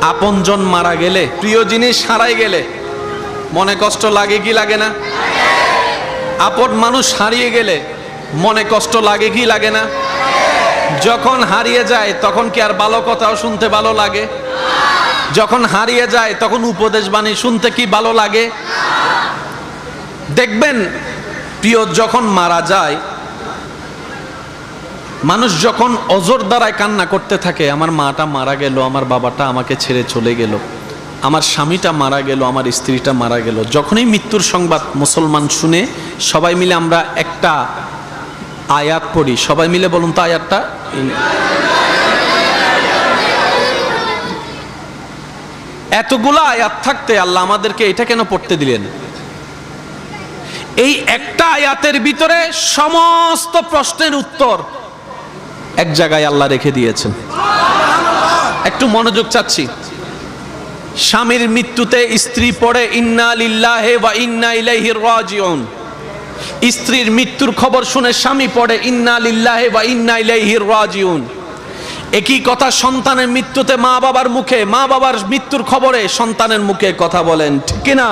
আপনজন মারা গেলে, প্রিয় জিনিস হারাই গেলে মনে কষ্ট লাগে কি লাগে না? আপন মানুষ হারিয়ে গেলে মনে কষ্ট লাগে কি লাগে না? যখন হারিয়ে যায় তখন কি আর ভালো কথাও শুনতে ভালো লাগে? যখন হারিয়ে যায় তখন উপদেশ বাণী শুনতে কি ভালো লাগে? দেখবেন প্রিয় যখন মারা যায়, মানুষ যখন অজর দ্বারায় কান্না করতে থাকে, আমার মাটা মারা গেল, আমার বাবাটা আমাকে ছেড়ে চলে গেল, আমার স্বামীটা মারা গেল, আমার স্ত্রীটা মারা গেল, যখনই মৃত্যুর সংবাদ মুসলমান শুনে সবাই মিলে আমরা একটা আয়াত পড়ি। সবাই মিলে বলুন তো আয়াতটা। এতগুলো আয়াত থাকতে আল্লাহ আমাদেরকে এটা কেন পড়তে দিলেন? এই একটা আয়াতের ভিতরে সমস্ত প্রশ্নের উত্তর এক জায়গায় আল্লাহ রেখে দিয়েছেন। একটু মনোযোগ চাচ্ছি। স্বামীর মৃত্যুতে স্ত্রী পড়ে ইন্না লিল্লাহি ওয়া ইন্না ইলাইহি রাজিউন। স্ত্রীর মৃত্যুর খবর শুনে স্বামী পড়ে ইন্না লিল্লাহি ওয়া ইন্না ইলাইহি রাজিউন। একই কথা সন্তানের মৃত্যুতে মা বাবার মুখে, মা বাবার মৃত্যুর খবরে সন্তানের মুখে কথা বলেন, ঠিক কিনা?